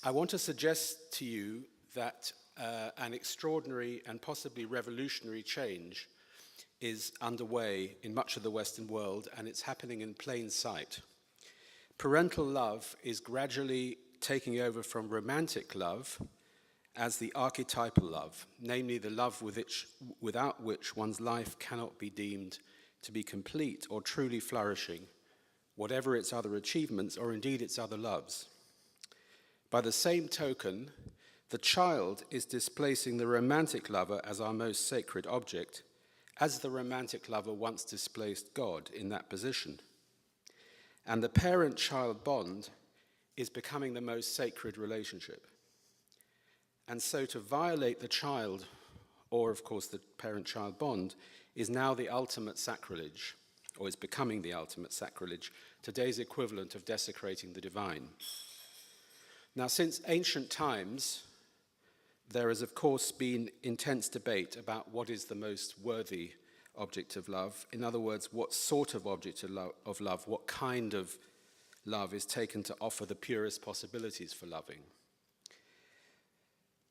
I want to suggest to you that an extraordinary and possibly revolutionary change is underway in much of the Western world, and it's happening in plain sight. Parental love is gradually taking over from romantic love as the archetypal love, namely the love without which one's life cannot be deemed to be complete or truly flourishing, whatever its other achievements or indeed its other loves. By the same token, the child is displacing the romantic lover as our most sacred object, as the romantic lover once displaced God in that position. And the parent-child bond is becoming the most sacred relationship. And so to violate the child, or of course the parent-child bond, is now the ultimate sacrilege, or is becoming the ultimate sacrilege, today's equivalent of desecrating the divine. Now, since ancient times, there has, of course, been intense debate about what is the most worthy object of love. In other words, what sort of object of love, what kind of love is taken to offer the purest possibilities for loving.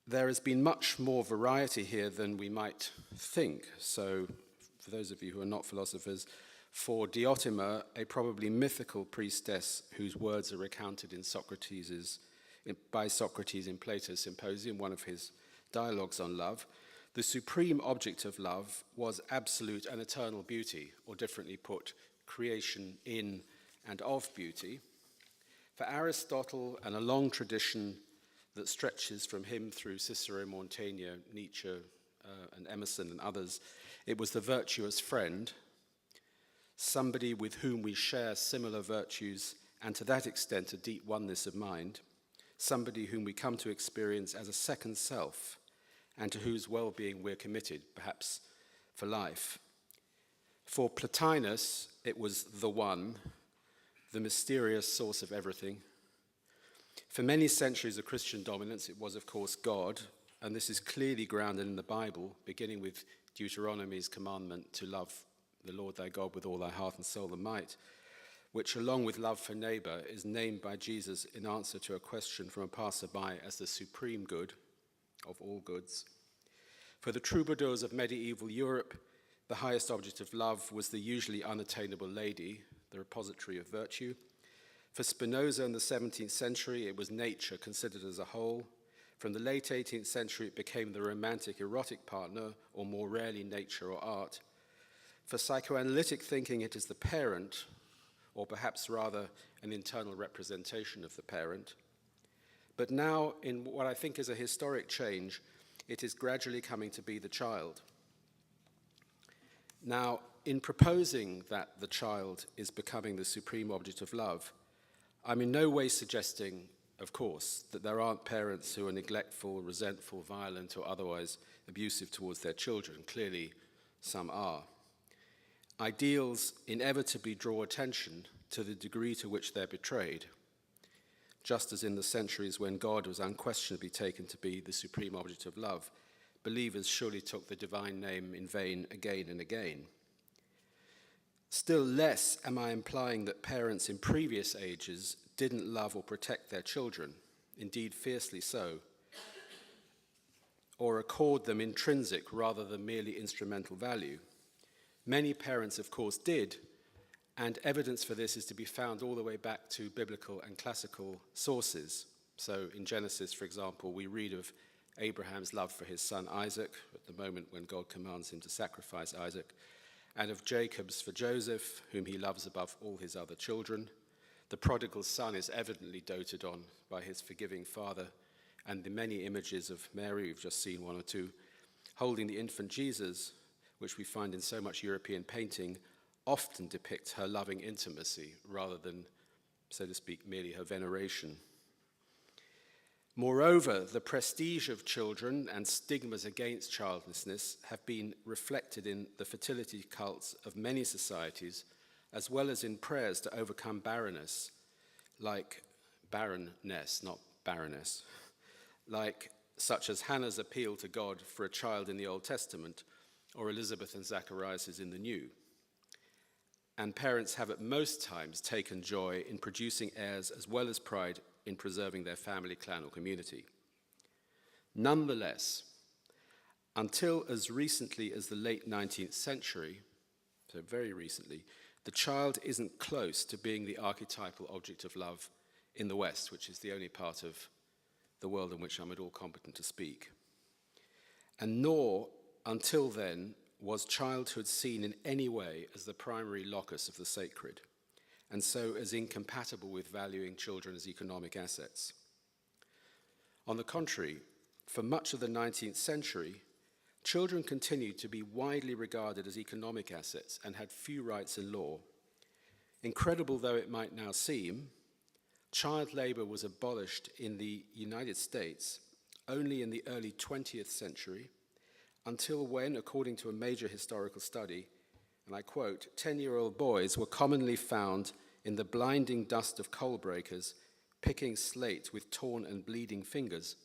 There has been much more variety here than we might think. So, for those of you who are not philosophers, for Diotima, a probably mythical priestess whose words are recounted by Socrates in Plato's Symposium, one of his dialogues on love, the supreme object of love was absolute and eternal beauty, or differently put, creation in and of beauty. For Aristotle, and a long tradition that stretches from him through Cicero, Montaigne, Nietzsche, and Emerson and others, it was the virtuous friend, somebody with whom we share similar virtues and to that extent a deep oneness of mind, somebody whom we come to experience as a second self and to whose well-being we're committed, perhaps for life. For Plotinus, it was the one, the mysterious source of everything. For many centuries of Christian dominance, it was, of course, God, and this is clearly grounded in the Bible, beginning with Deuteronomy's commandment to love the Lord thy God with all thy heart and soul and might, which, along with love for neighbor, is named by Jesus in answer to a question from a passerby as the supreme good of all goods. For the troubadours of medieval Europe, the highest object of love was the usually unattainable lady, the repository of virtue. For Spinoza in the 17th century, it was nature considered as a whole. From the late 18th century, it became the romantic erotic partner, or more rarely nature or art. For psychoanalytic thinking, it is the parent, or perhaps rather an internal representation of the parent. But now, in what I think is a historic change, it is gradually coming to be the child. Now, in proposing that the child is becoming the supreme object of love, I'm in no way suggesting, of course, that there aren't parents who are neglectful, resentful, violent, or otherwise abusive towards their children. Clearly, some are. Ideals inevitably draw attention to the degree to which they're betrayed, just as in the centuries when God was unquestionably taken to be the supreme object of love, believers surely took the divine name in vain again and again. Still less am I implying that parents in previous ages didn't love or protect their children, indeed fiercely so, or accord them intrinsic rather than merely instrumental value. Many parents, of course, did, and evidence for this is to be found all the way back to biblical and classical sources. So in Genesis, for example, we read of Abraham's love for his son Isaac at the moment when God commands him to sacrifice Isaac, and of Jacob's for Joseph, whom he loves above all his other children. The prodigal son is evidently doted on by his forgiving father, and the many images of Mary, we've just seen one or two, holding the infant Jesus, which we find in so much European painting, often depicts her loving intimacy rather than, so to speak, merely her veneration. Moreover, the prestige of children and stigmas against childlessness have been reflected in the fertility cults of many societies, as well as in prayers to overcome barrenness, like barrenness, not baroness, like such as Hannah's appeal to God for a child in the Old Testament, or Elizabeth and Zacharias' in the New. And parents have at most times taken joy in producing heirs as well as pride in preserving their family, clan, or community. Nonetheless, until as recently as the late 19th century, so very recently, the child isn't close to being the archetypal object of love in the West, which is the only part of the world in which I'm at all competent to speak. And nor, until then, was childhood seen in any way as the primary locus of the sacred, and so as incompatible with valuing children as economic assets. On the contrary, for much of the 19th century, children continued to be widely regarded as economic assets and had few rights in law. Incredible though it might now seem, child labor was abolished in the United States only in the early 20th century, until when, according to a major historical study, and I quote, 10-year-old boys were commonly found in the blinding dust of coal breakers, picking slate with torn and bleeding fingers,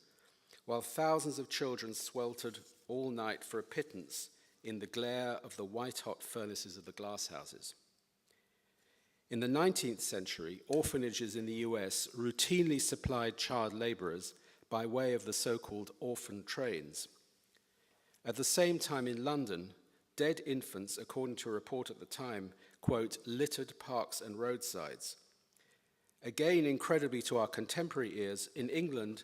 while thousands of children sweltered all night for a pittance in the glare of the white-hot furnaces of the glasshouses. In the 19th century, orphanages in the US routinely supplied child laborers by way of the so-called orphan trains. At the same time in London, dead infants, according to a report at the time, quote, littered parks and roadsides. Again, incredibly to our contemporary ears, in England,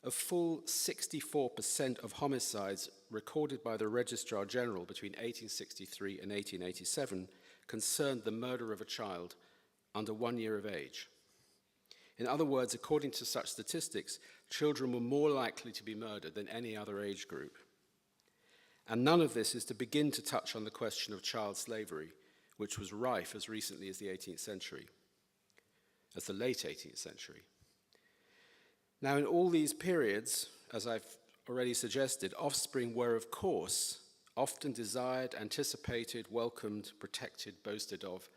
a full 64% of homicides recorded by the Registrar General between 1863 and 1887 concerned the murder of a child under 1 year of age. In other words, according to such statistics, children were more likely to be murdered than any other age group. And none of this is to begin to touch on the question of child slavery, which was rife as recently as the 18th century, as the late 18th century. Now, in all these periods, as I've already suggested, offspring were, of course, often desired, anticipated, welcomed, protected, boasted of,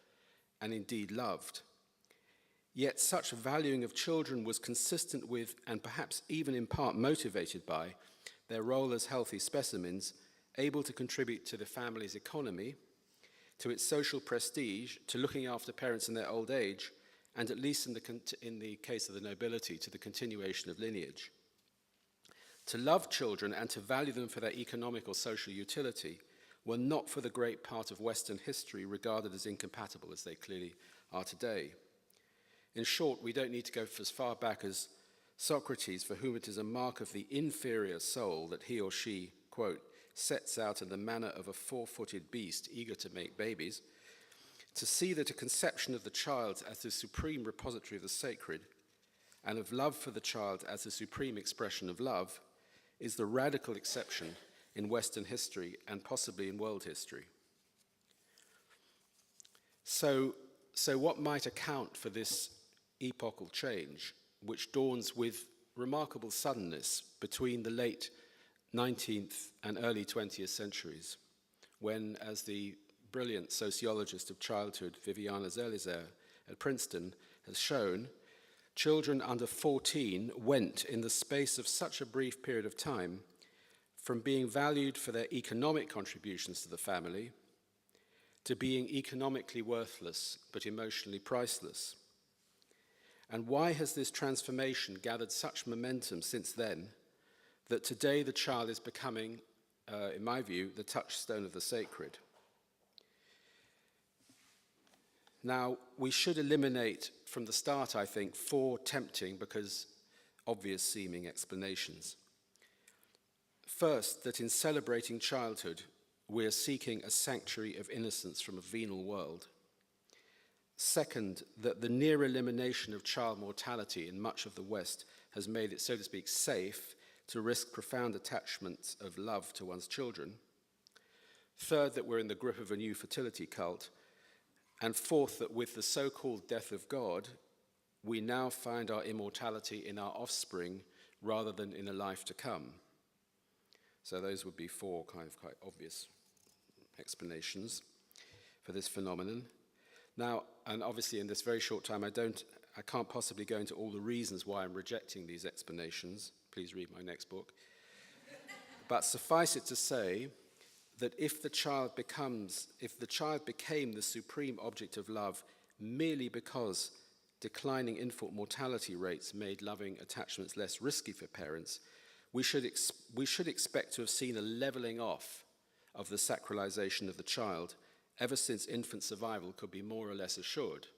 and indeed loved. Yet such valuing of children was consistent with, and perhaps even in part motivated by, their role as healthy specimens, able to contribute to the family's economy, to its social prestige, to looking after parents in their old age, and at least in the case of the nobility, to the continuation of lineage. To love children and to value them for their economic or social utility were not for the great part of Western history regarded as incompatible as they clearly are today. In short, we don't need to go as far back as Socrates, for whom it is a mark of the inferior soul that he or she, quote, sets out in the manner of a four-footed beast eager to make babies, to see that a conception of the child as the supreme repository of the sacred and of love for the child as the supreme expression of love is the radical exception in Western history and possibly in world history. So what might account for this epochal change, which dawns with remarkable suddenness between the late 19th and early 20th centuries, when, as the brilliant sociologist of childhood Viviana Zelizer at Princeton has shown, children under 14 went, in the space of such a brief period of time, from being valued for their economic contributions to the family to being economically worthless but emotionally priceless. And why has this transformation gathered such momentum since then that today the child is becoming, in my view, the touchstone of the sacred? Now, we should eliminate from the start, I think, 4 tempting because obvious seeming explanations. First, that in celebrating childhood, we are seeking a sanctuary of innocence from a venal world. Second, that the near elimination of child mortality in much of the West has made it, so to speak, safe to risk profound attachments of love to one's children. Third, that we're in the grip of a new fertility cult. And fourth, that with the so-called death of God, we now find our immortality in our offspring rather than in a life to come. So those would be 4 kind of quite obvious explanations for this phenomenon. Now, and obviously in this very short time, I can't possibly go into all the reasons why I'm rejecting these explanations. Please read my next book. But suffice it to say that if the child became the supreme object of love merely because declining infant mortality rates made loving attachments less risky for parents, we should expect to have seen a levelling off of the sacralization of the child ever since infant survival could be more or less assured.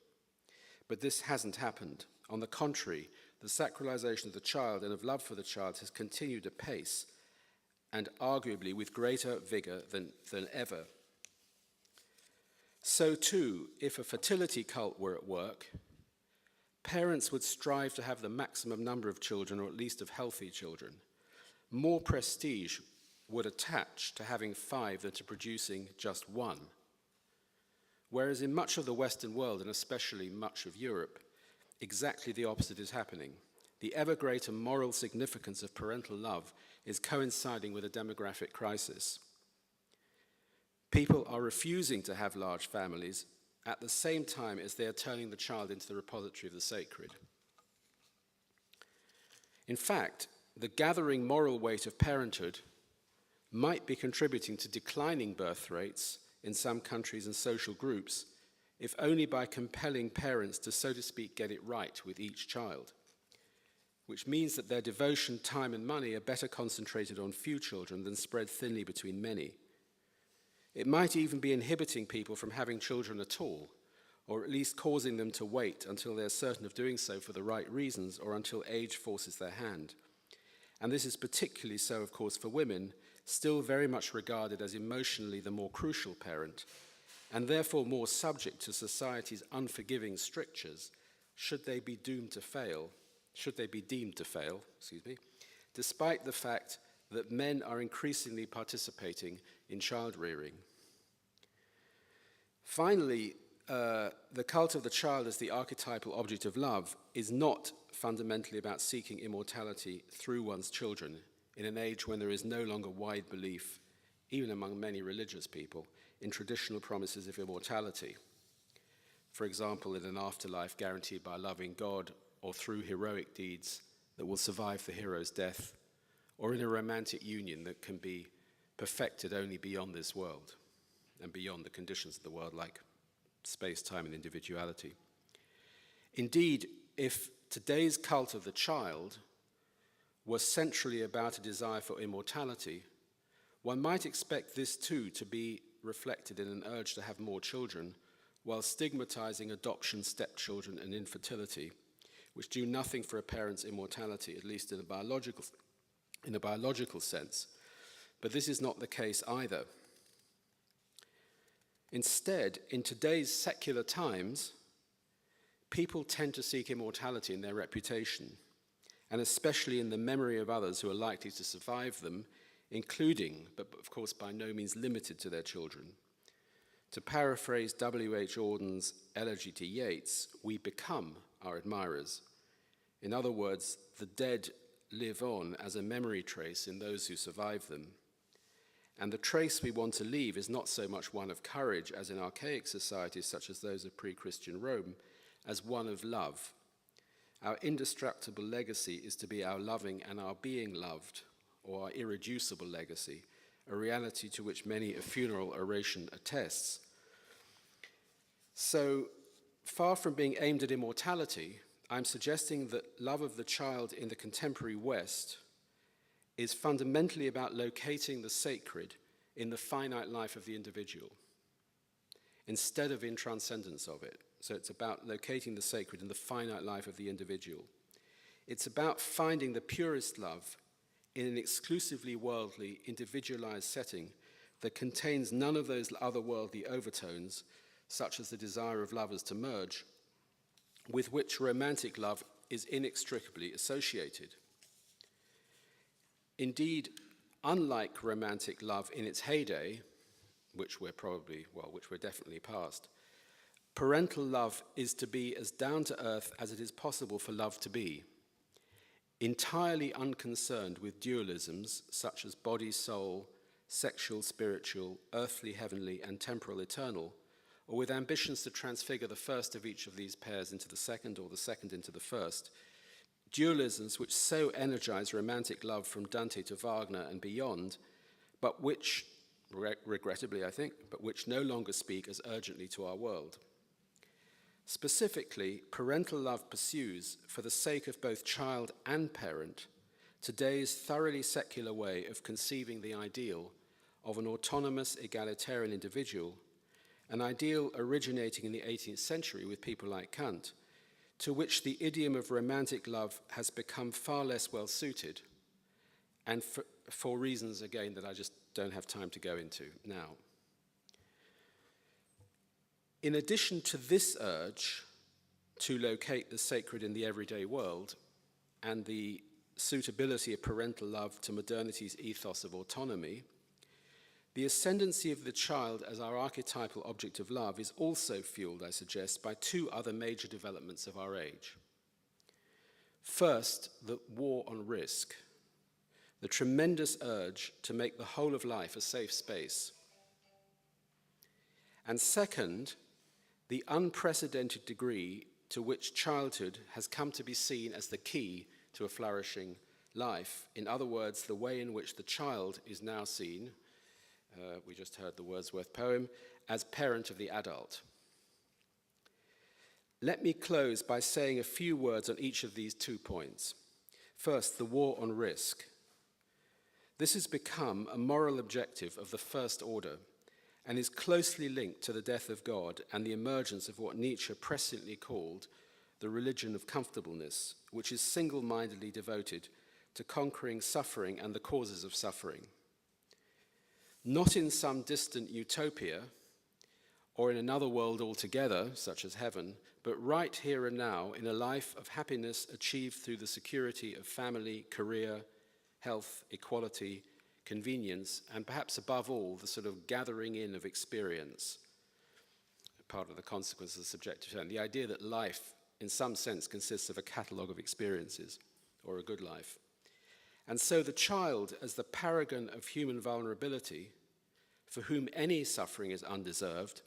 But this hasn't happened. On the contrary, the sacralization of the child and of love for the child has continued apace, and arguably with greater vigour than ever. So too, if a fertility cult were at work, parents would strive to have the maximum number of children, or at least of healthy children. More prestige would attach to having 5 than to producing just 1. Whereas in much of the Western world, and especially much of Europe, exactly the opposite is happening. The ever greater moral significance of parental love is coinciding with a demographic crisis. People are refusing to have large families at the same time as they are turning the child into the repository of the sacred. In fact, the gathering moral weight of parenthood might be contributing to declining birth rates in some countries and social groups, if only by compelling parents to, so to speak, get it right with each child, which means that their devotion, time, and money are better concentrated on few children than spread thinly between many. It might even be inhibiting people from having children at all, or at least causing them to wait until they're certain of doing so for the right reasons, or until age forces their hand. And this is particularly so, of course, for women, still very much regarded as emotionally the more crucial parent, and therefore more subject to society's unforgiving strictures, should they be deemed to fail, despite the fact that men are increasingly participating in child rearing. Finally, the cult of the child as the archetypal object of love is not fundamentally about seeking immortality through one's children in an age when there is no longer wide belief, even among many religious people, in traditional promises of immortality. For example, in an afterlife guaranteed by a loving God, or through heroic deeds that will survive the hero's death, or in a romantic union that can be perfected only beyond this world and beyond the conditions of the world, like space, time, and individuality. Indeed, if today's cult of the child was centrally about a desire for immortality, one might expect this too to be reflected in an urge to have more children, while stigmatizing adoption, stepchildren, and infertility, which do nothing for a parent's immortality, at least in a biological sense. But this is not the case either. Instead, in today's secular times, people tend to seek immortality in their reputation, and especially in the memory of others who are likely to survive them, including, but of course by no means limited to, their children. To paraphrase W.H. Auden's Elegy to Yeats, we become our admirers. In other words, the dead live on as a memory trace in those who survive them. And the trace we want to leave is not so much one of courage as in archaic societies such as those of pre-Christian Rome, as one of love. Our indestructible legacy is to be our loving and our being loved, or our irreducible legacy, a reality to which many a funeral oration attests. So, far from being aimed at immortality, I'm suggesting that love of the child in the contemporary West is fundamentally about locating the sacred in the finite life of the individual, instead of in transcendence of it. So it's about locating the sacred in the finite life of the individual. It's about finding the purest love in an exclusively worldly, individualized setting that contains none of those otherworldly overtones, such as the desire of lovers to merge, with which romantic love is inextricably associated. Indeed, unlike romantic love in its heyday, which we're definitely past, parental love is to be as down to earth as it is possible for love to be, entirely unconcerned with dualisms such as body, soul, sexual, spiritual, earthly, heavenly, and temporal, eternal, or with ambitions to transfigure the first of each of these pairs into the second, or the second into the first, dualisms which so energize romantic love from Dante to Wagner and beyond, but which, regrettably I think, but which no longer speak as urgently to our world. Specifically, parental love pursues, for the sake of both child and parent, today's thoroughly secular way of conceiving the ideal of an autonomous, egalitarian individual, an ideal originating in the 18th century with people like Kant, to which the idiom of romantic love has become far less well suited, and for reasons, again, that I just don't have time to go into now. In addition to this urge to locate the sacred in the everyday world and the suitability of parental love to modernity's ethos of autonomy, the ascendancy of the child as our archetypal object of love is also fueled, I suggest, by two other major developments of our age. First, the war on risk, the tremendous urge to make the whole of life a safe space. And second, the unprecedented degree to which childhood has come to be seen as the key to a flourishing life. In other words, the way in which the child is now seen, we just heard the Wordsworth poem, as parent of the adult. Let me close by saying a few words on each of these 2 points. First, the war on risk. This has become a moral objective of the first order and is closely linked to the death of God and the emergence of what Nietzsche presciently called the religion of comfortableness, which is single-mindedly devoted to conquering suffering and the causes of suffering. Not in some distant utopia or in another world altogether, such as heaven, but right here and now in a life of happiness achieved through the security of family, career, health, equality, convenience, and perhaps above all, the sort of gathering in of experience, part of the consequence of the subjective term. The idea that life, in some sense, consists of a catalogue of experiences, or a good life. And so the child, as the paragon of human vulnerability, for whom any suffering is undeserved,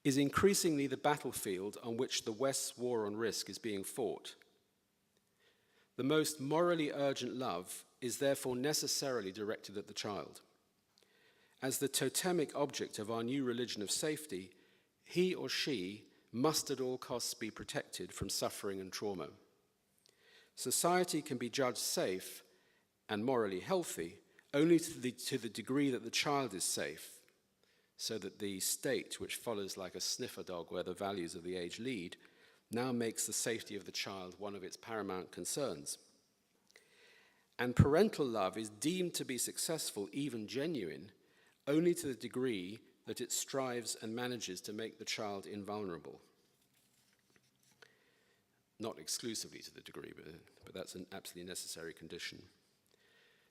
is increasingly the battlefield on which the West's war on risk is being fought. The most morally urgent love is therefore necessarily directed at the child. As the totemic object of our new religion of safety, he or she must at all costs be protected from suffering and trauma. Society can be judged safe and morally healthy only to the degree that the child is safe, so that the state, which follows like a sniffer dog where the values of the age lead, now makes the safety of the child one of its paramount concerns. And parental love is deemed to be successful, even genuine, only to the degree that it strives and manages to make the child invulnerable. Not exclusively to the degree, but that's an absolutely necessary condition.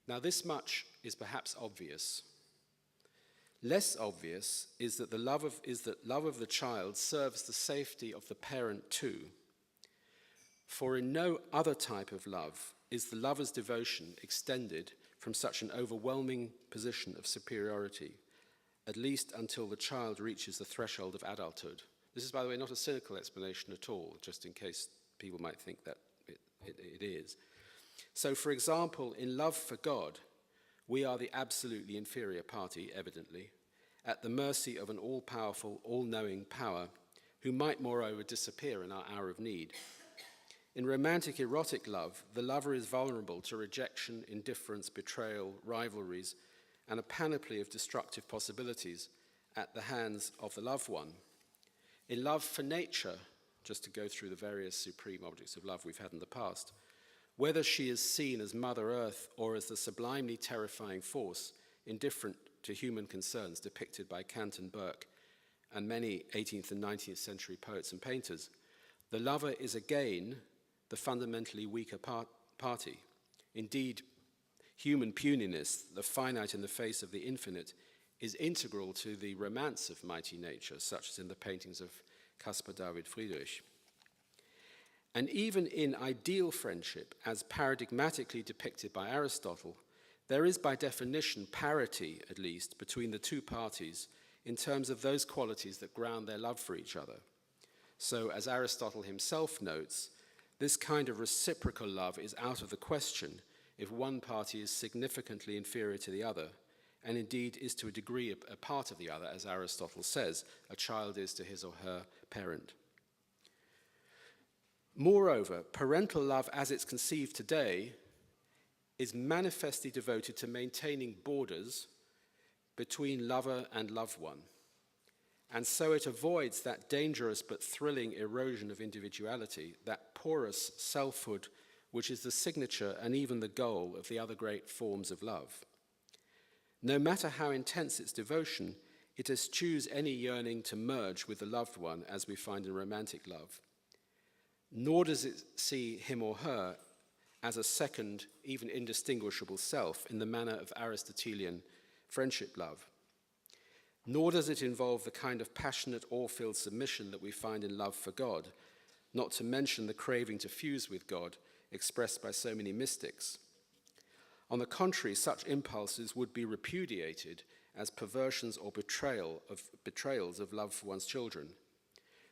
Now, this much is perhaps obvious. Less obvious is that love of the child serves the safety of the parent too. For in no other type of love is the lover's devotion extended from such an overwhelming position of superiority, at least until the child reaches the threshold of adulthood. This is, by the way, not a cynical explanation at all, just in case people might think that it is. So, for example, in love for God, we are the absolutely inferior party, evidently, at the mercy of an all-powerful, all-knowing power who might, moreover, disappear in our hour of need. In romantic erotic love, the lover is vulnerable to rejection, indifference, betrayal, rivalries, and a panoply of destructive possibilities at the hands of the loved one. In love for nature, just to go through the various supreme objects of love we've had in the past, whether she is seen as Mother Earth or as the sublimely terrifying force indifferent to human concerns depicted by Kant and Burke and many 18th and 19th century poets and painters, the lover is again the fundamentally weaker party. Indeed, human puniness, the finite in the face of the infinite, is integral to the romance of mighty nature, such as in the paintings of Caspar David Friedrich. And even in ideal friendship, as paradigmatically depicted by Aristotle, there is by definition parity, at least, between the two parties in terms of those qualities that ground their love for each other. So, as Aristotle himself notes, this kind of reciprocal love is out of the question if one party is significantly inferior to the other, and indeed is to a degree a part of the other, as Aristotle says, a child is to his or her parent. Moreover, parental love as it's conceived today is manifestly devoted to maintaining borders between lover and loved one. And so it avoids that dangerous but thrilling erosion of individuality, that porous selfhood which is the signature and even the goal of the other great forms of love. No matter how intense its devotion, it eschews any yearning to merge with the loved one as we find in romantic love. Nor does it see him or her as a second, even indistinguishable self in the manner of Aristotelian friendship love. Nor does it involve the kind of passionate, awe-filled submission that we find in love for God, not to mention the craving to fuse with God expressed by so many mystics. On the contrary, such impulses would be repudiated as perversions or betrayals of love for one's children.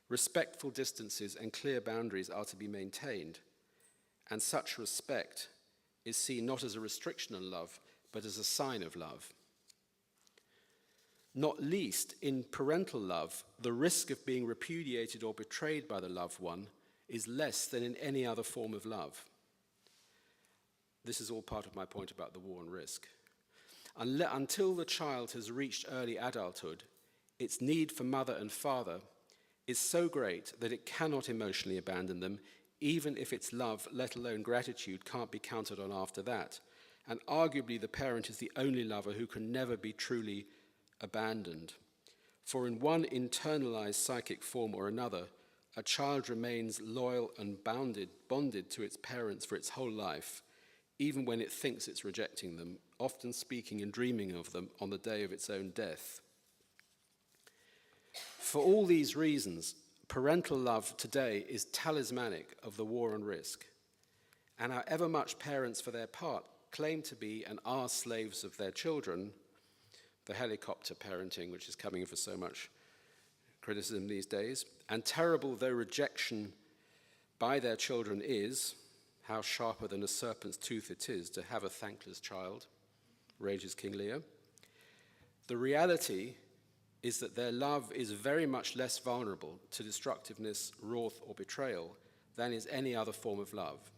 Respectful distances and clear boundaries are to be maintained, and such respect is seen not as a restriction on love, but as a sign of love. Not least in parental love, the risk of being repudiated or betrayed by the loved one is less than in any other form of love. This is all part of my point about the war on risk. Until the child has reached early adulthood, its need for mother and father is so great that it cannot emotionally abandon them, even if its love, let alone gratitude, can't be counted on after that. And arguably the parent is the only lover who can never be truly abandoned. For in one internalized psychic form or another, a child remains loyal and bonded to its parents for its whole life, even when it thinks it's rejecting them, often speaking and dreaming of them on the day of its own death. For all these reasons, parental love today is talismanic of the war on risk. And however much parents, for their part, claim to be and are slaves of their children, the helicopter parenting, which is coming for so much criticism these days, and terrible though rejection by their children is, how sharper than a serpent's tooth it is to have a thankless child, rages King Lear. The reality is that their love is very much less vulnerable to destructiveness, wrath, or betrayal than is any other form of love.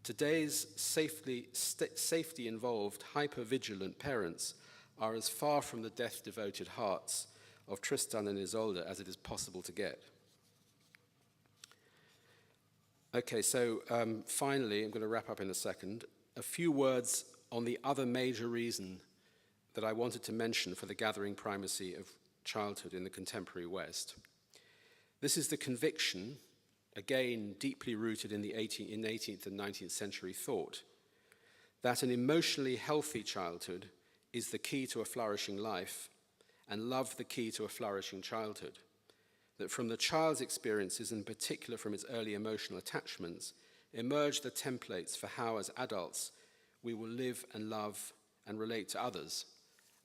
Today's safety-involved, hyper-vigilant parents are as far from the death-devoted hearts of Tristan and Isolde as it is possible to get. Okay, so finally, I'm going to wrap up in a second. A few words on the other major reason that I wanted to mention for the gathering primacy of childhood in the contemporary West. This is the conviction, again deeply rooted in 18th and 19th century thought, that an emotionally healthy childhood is the key to a flourishing life, and love the key to a flourishing childhood. That from the child's experiences, in particular from its early emotional attachments, emerge the templates for how, as adults, we will live and love and relate to others,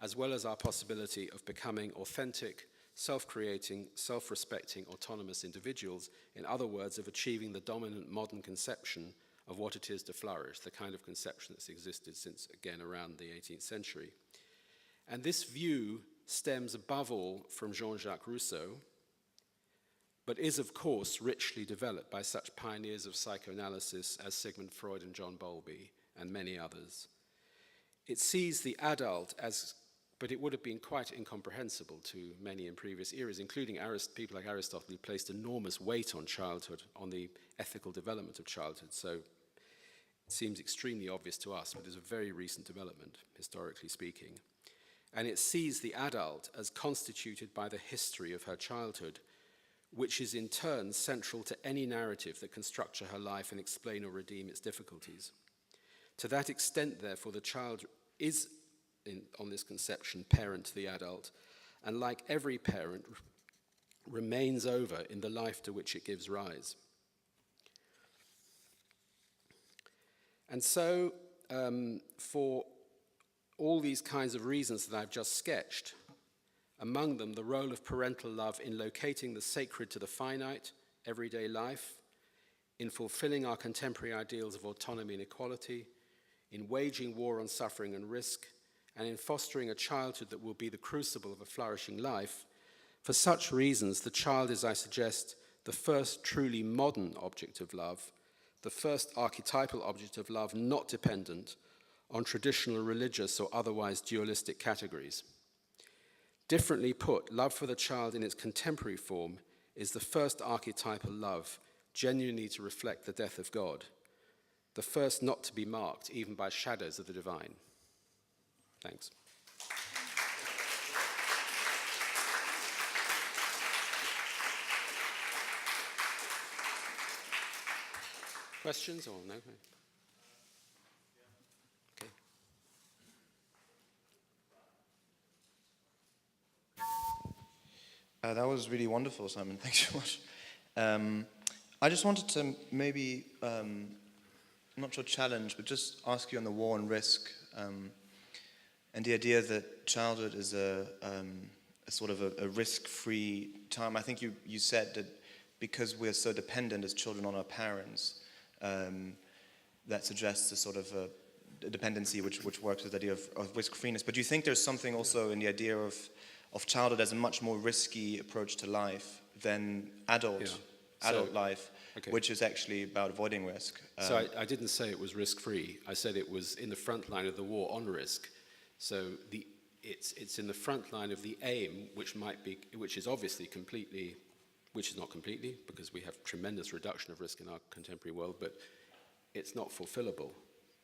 as well as our possibility of becoming authentic, self-creating, self-respecting, autonomous individuals, in other words, of achieving the dominant modern conception of what it is to flourish, the kind of conception that's existed since, again, around the 18th century. And this view stems above all from Jean-Jacques Rousseau, but is, of course, richly developed by such pioneers of psychoanalysis as Sigmund Freud and John Bowlby and many others. It sees the adult as, but it would have been quite incomprehensible to many in previous eras, including people like Aristotle, who placed enormous weight on childhood, on the ethical development of childhood. So it seems extremely obvious to us, but it's a very recent development, historically speaking. And it sees the adult as constituted by the history of her childhood, which is in turn central to any narrative that can structure her life and explain or redeem its difficulties. To that extent, therefore, the child is, on this conception, parent to the adult, and like every parent, remains over in the life to which it gives rise. And so, for all these kinds of reasons that I've just sketched, among them the role of parental love in locating the sacred to the finite, everyday life, in fulfilling our contemporary ideals of autonomy and equality, in waging war on suffering and risk, and in fostering a childhood that will be the crucible of a flourishing life. For such reasons, the child is, I suggest, the first truly modern object of love, the first archetypal object of love not dependent on traditional religious or otherwise dualistic categories. Differently put, love for the child in its contemporary form is the first archetypal love genuinely to reflect the death of God, the first not to be marked even by shadows of the divine. Thanks. Questions or no? Okay. That was really wonderful, Simon. Thanks so much. I just wanted to maybe, not sure challenge, but just ask you on the war and risk, and the idea that childhood is a sort of a risk-free time. I think you said that because we're so dependent as children on our parents, that suggests a sort of a dependency which works with the idea of risk-freeness. But do you think there's something also in the idea of childhood as a much more risky approach to life than adult life, okay, which is actually about avoiding risk? So I didn't say it was risk-free. I said it was in the front line of the war on risk. So it's in the front line of the aim, which is obviously completely, which is not completely, because we have tremendous reduction of risk in our contemporary world, but it's not fulfillable.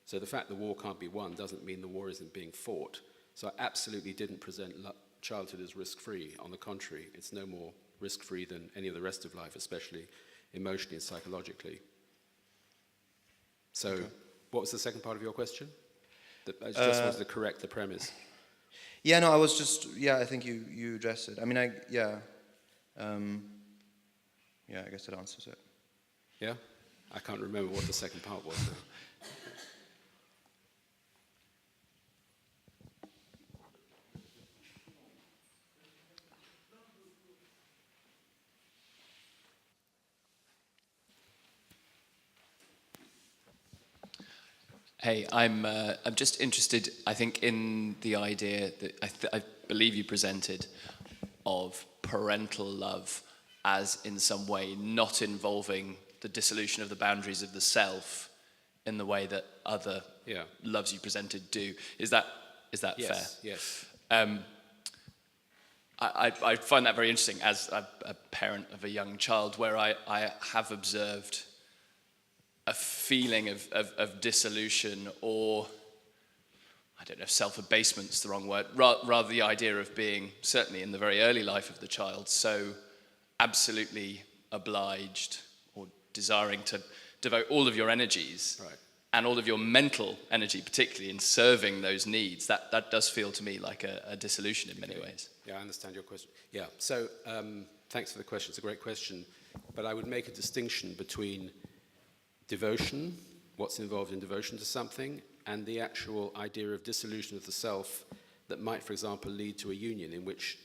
So the fact the war can't be won doesn't mean the war isn't being fought. So I absolutely didn't present childhood as risk-free. On the contrary, it's no more risk-free than any of the rest of life, especially emotionally and psychologically. So, okay. What was the second part of your question? I just wanted to correct the premise. Yeah, no, I was just, I think you addressed it. I mean, I guess that answers it. Yeah? I can't remember what the second part was, though. Hey, I'm just interested, I think, in the idea that I believe you presented of parental love as in some way not involving the dissolution of the boundaries of the self in the way that other loves you presented do. Is that fair? Yes. I find that very interesting as a parent of a young child, where I have observed a feeling of dissolution, or I don't know if self-abasement's the wrong word, rather the idea of being, certainly in the very early life of the child, so absolutely obliged or desiring to devote all of your energies, right, and all of your mental energy, particularly in serving those needs. That does feel to me like a dissolution in many ways. Yeah, I understand your question. Yeah, so thanks for the question. It's a great question. But I would make a distinction between devotion, what's involved in devotion to something, and the actual idea of dissolution of the self that might, for example, lead to a union in which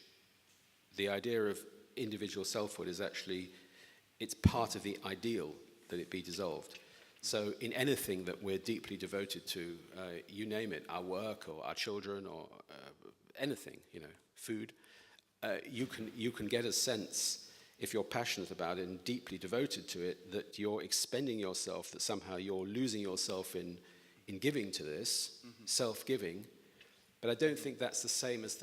the idea of individual selfhood is actually, it's part of the ideal that it be dissolved. So in anything that we're deeply devoted to, you name it, our work or our children or anything, food, you can get a sense, if you're passionate about it and deeply devoted to it, that you're expending yourself, that somehow you're losing yourself in giving to this, self-giving. But I don't think that's the same as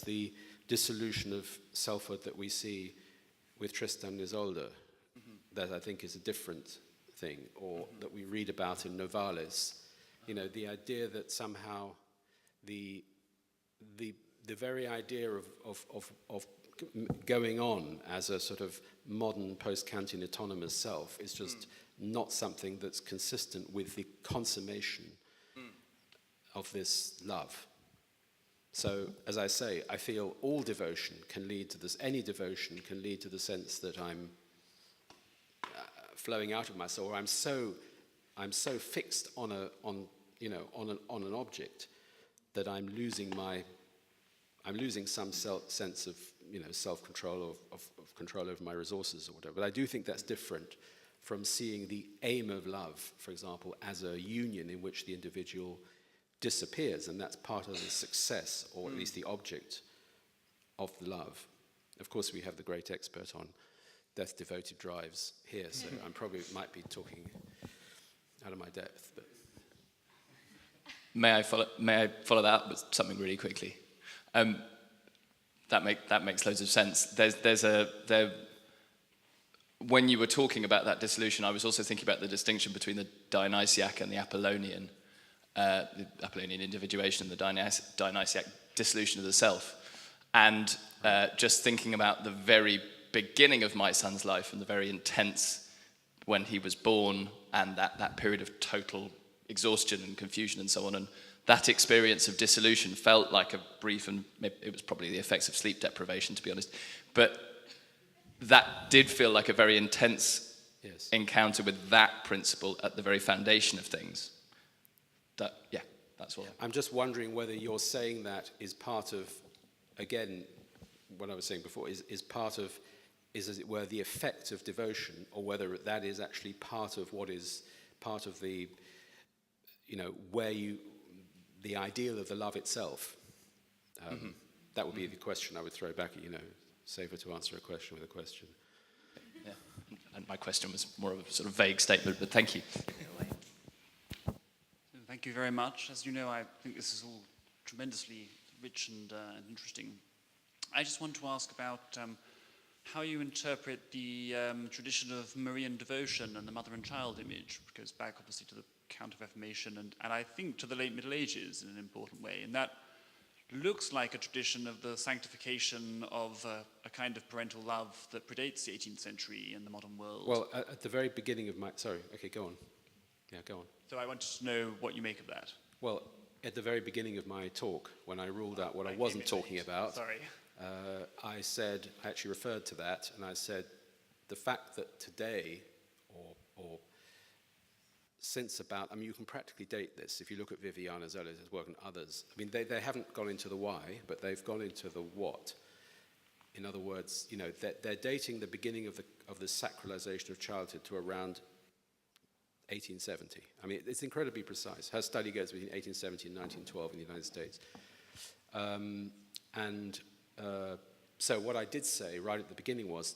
the dissolution of selfhood that we see with Tristan and Isolde. That I think is a different thing, or that we read about in Novalis. The idea that somehow the very idea of going on as a sort of modern post-Kantian autonomous self is just not something that's consistent with the consummation of this love. So, as I say, I feel all devotion can lead to this. Any devotion can lead to the sense that I'm flowing out of my soul, or I'm so fixed on an object that I'm losing some sense of self-control, of control over my resources or whatever. But I do think that's different from seeing the aim of love, for example, as a union in which the individual disappears, and that's part of the success, or at least the object of the love. Of course, we have the great expert on death-devoted drives here, so I'm probably might be talking out of my depth. But May I follow that up with something really quickly? That makes loads of sense. When you were talking about that dissolution, I was also thinking about the distinction between the Dionysiac and the Apollonian individuation and the Dionysiac dissolution of the self. And just thinking about the very beginning of my son's life and the very intense when he was born and that period of total exhaustion and confusion and so on. And that experience of dissolution felt like a brief, and it was probably the effects of sleep deprivation, to be honest. But that did feel like a very intense encounter with that principle at the very foundation of things. That's all. I'm just wondering whether you're saying that is part of, again, what I was saying before, is as it were the effect of devotion, or whether that is actually part of what is part of the, the ideal of the love itself. That would be the question I would throw back at you. Safer to answer a question with a question. Yeah, and my question was more of a sort of vague statement, but thank you. Thank you very much. As you know, I think this is all tremendously rich and interesting. I just want to ask about how you interpret the tradition of Marian devotion and the mother and child image, which goes back obviously to the Counter-Reformation and I think to the late Middle Ages in an important way. And that looks like a tradition of the sanctification of a kind of parental love that predates the 18th century in the modern world. Well, at the very beginning of my... Sorry, okay, go on. Yeah, go on. So I wanted to know what you make of that. Well, at the very beginning of my talk, when I ruled out what I wasn't talking about, sorry. I actually referred to that, and I said the fact that today, or since about, you can practically date this. If you look at Viviana Zola's work and others, they haven't gone into the why, but they've gone into the what. In other words, they're dating the beginning of the sacralization of childhood to around 1870. It's incredibly precise. Her study goes between 1870 and 1912 in the United States. So what I did say right at the beginning was,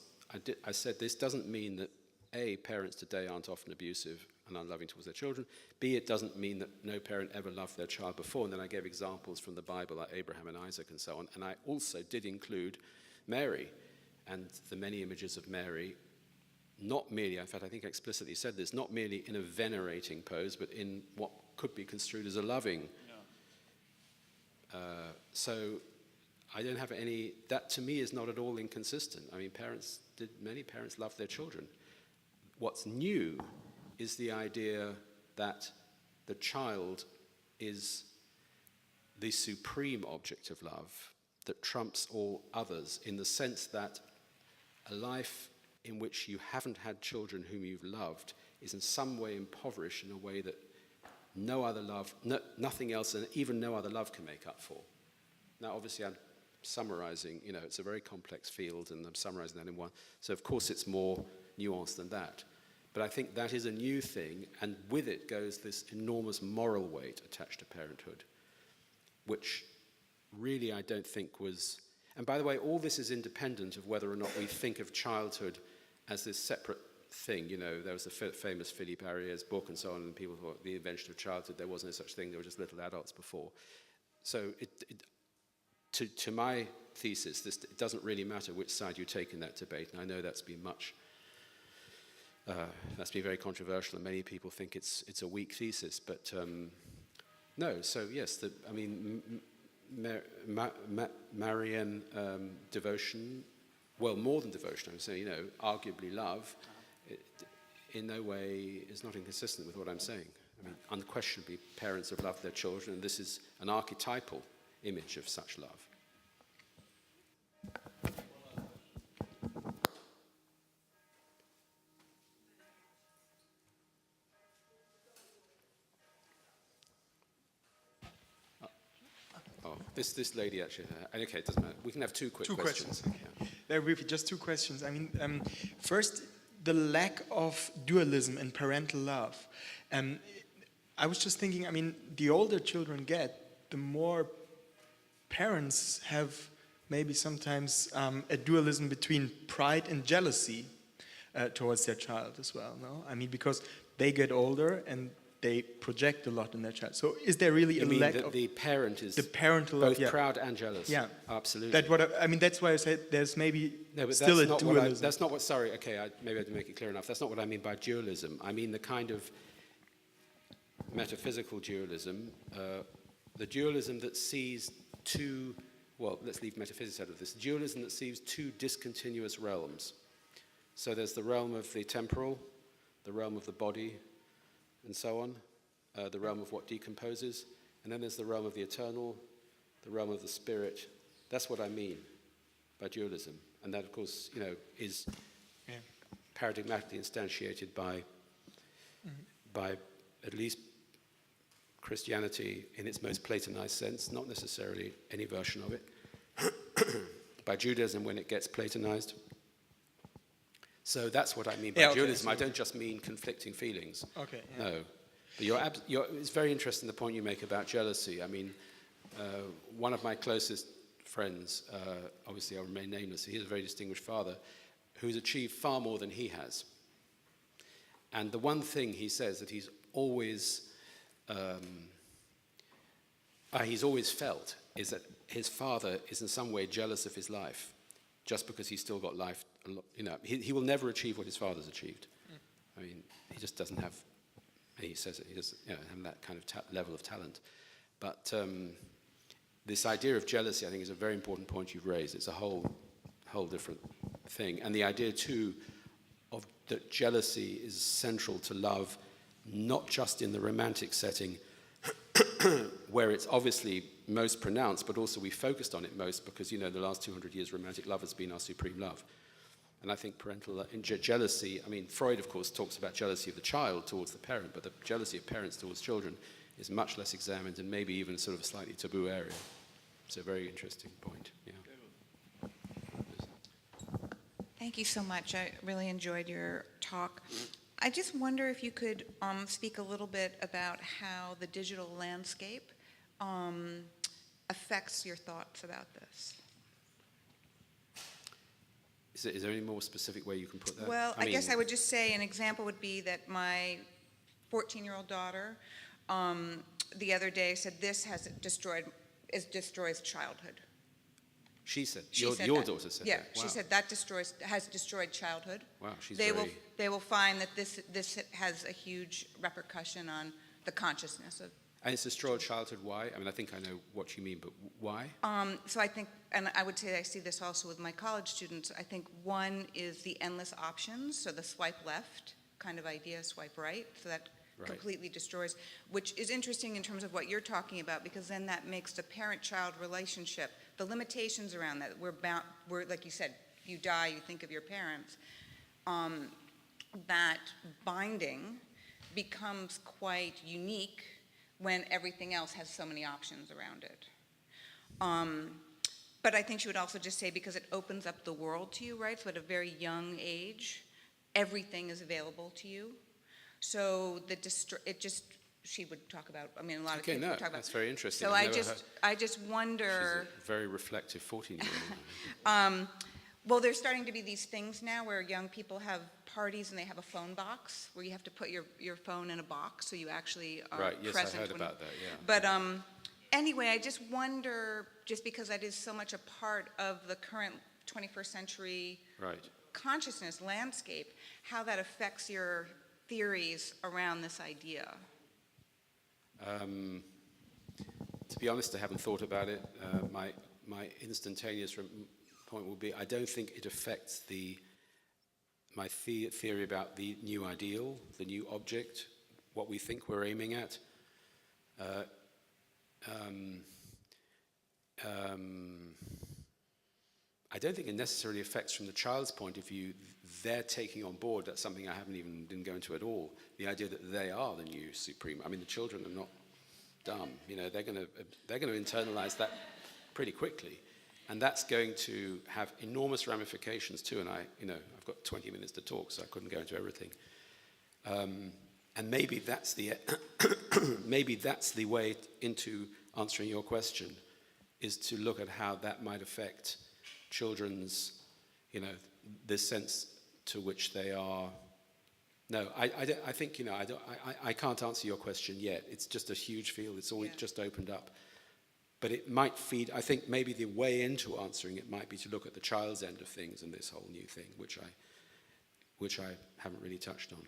I said this doesn't mean that A, parents today aren't often abusive and unloving towards their children. B, it doesn't mean that no parent ever loved their child before. And then I gave examples from the Bible like Abraham and Isaac and so on. And I also did include Mary and the many images of Mary, not merely, in fact I think I explicitly said this, not merely in a venerating pose, but in what could be construed as a loving. So I don't have any, that to me is not at all inconsistent. Many parents love their children. What's new is the idea that the child is the supreme object of love that trumps all others, in the sense that a life in which you haven't had children whom you've loved is in some way impoverished in a way that no other love, nothing else, and even no other love can make up for. Now, obviously, I'm summarizing, it's a very complex field, and I'm summarizing that in one. So, of course, it's more nuanced than that. But I think that is a new thing, and with it goes this enormous moral weight attached to parenthood, which really I don't think was... And by the way, all this is independent of whether or not we think of childhood as this separate thing. There was the famous Philippe Ariè's book and so on, and people thought the invention of childhood, there was no such thing, there were just little adults before. So to my thesis, it doesn't really matter which side you take in that debate, and I know that's been very controversial, and many people think it's a weak thesis, but no. So yes, Marian devotion, well, more than devotion, I would say, arguably love, in no way is not inconsistent with what I'm saying. Unquestionably, parents have loved their children, and this is an archetypal image of such love. This lady actually, okay, it doesn't matter. We can have two quick questions. Yeah. Very briefly, just two questions. First, the lack of dualism in parental love. I was just thinking, the older children get, the more parents have maybe sometimes a dualism between pride and jealousy. towards their child as well, no? I mean, because they get older and they project a lot in their child. So is there really You a mean lack that of the parent is the parental both yeah. proud and jealous? Yeah, Absolutely. I mean, that's why I said there's maybe No, but still that's a not dualism. that's not what. Sorry. Okay. Maybe I didn't make it clear enough. That's not what I mean by dualism. I mean the kind of metaphysical dualism, the dualism that sees two. Well, let's leave metaphysics out of this. Dualism that sees two discontinuous realms. So there's the realm of the temporal, the realm of the body, and so on, the realm of what decomposes, and then there's the realm of the eternal, the realm of the spirit. That's what I mean by dualism, and that, of course, is paradigmatically instantiated by at least Christianity in its most Platonized sense, not necessarily any version of it, by Judaism when it gets Platonized. So that's what I mean by dualism. I don't just mean conflicting feelings. Okay. Yeah. No. But it's very interesting the point you make about jealousy. I mean, one of my closest friends, obviously I'll remain nameless, he's a very distinguished father, who's achieved far more than he has. And the one thing he says that he's always felt is that his father is in some way jealous of his life, just because he's still got life. He will never achieve what his father's achieved. I mean, he just doesn't have. He says it. He doesn't have that kind of level of talent. But this idea of jealousy, I think, is a very important point you've raised. It's a whole different thing, and the idea too of that jealousy is central to love, not just in the romantic setting, where it's obviously most pronounced, but also we focused on it most because, the last 200 years romantic love has been our supreme love. And I think parental jealousy, I mean, Freud, of course, talks about jealousy of the child towards the parent, but the jealousy of parents towards children is much less examined and maybe even sort of a slightly taboo area. It's a very interesting point, yeah. Thank you so much. I really enjoyed your talk. I just wonder if you could speak a little bit about how the digital landscape affects your thoughts about this. Is there any more specific way you can put that? Well, I guess I would just say an example would be that my 14-year-old daughter the other day said this destroys childhood. She said, She your said daughter that. said yeah, that. she Wow. said that has destroyed childhood. Wow, she's They will find that this has a huge repercussion on the consciousness of. And it's destroyed childhood. Why? I mean, I think I know what you mean, but why? So I think, and I would say I see this also with my college students, I think one is the endless options, so the swipe left kind of idea, swipe right, so that completely destroys, which is interesting in terms of what you're talking about, because then that makes the parent-child relationship, the limitations around that, we're like you said, you die, you think of your parents, that binding becomes quite unique when everything else has so many options around it. But I think she would also just say, because it opens up the world to you, right? So at a very young age, everything is available to you. So she would talk about, I mean, a lot of kids would talk about. That's very interesting. So I just wonder. She's a very reflective 14-year-old. Well, there's starting to be these things now where young people have parties and they have a phone box where you have to put your phone in a box so you actually are Right, yes, present. I heard about that, yeah. But anyway, I just wonder, just because that is so much a part of the current 21st century consciousness landscape, how that affects your theories around this idea. To be honest, I haven't thought about it. My instantaneous point will be, I don't think it affects my theory about the new ideal, the new object, what we think we're aiming at. I don't think it necessarily affects from the child's point of view. They're taking on board, that's something I didn't go into at all, the idea that they are the new supreme. I mean, the children are not dumb. They're going to internalize that pretty quickly. And that's going to have enormous ramifications too. And I've got 20 minutes to talk, so I couldn't go into everything. And maybe that's the way into answering your question, is to look at how that might affect children's, this sense to which they are. No, I think, you know, I can't answer your question yet. It's just a huge field. It's always just opened up. But it might feed, I think maybe the way into answering it might be to look at the child's end of things and this whole new thing, which I haven't really touched on.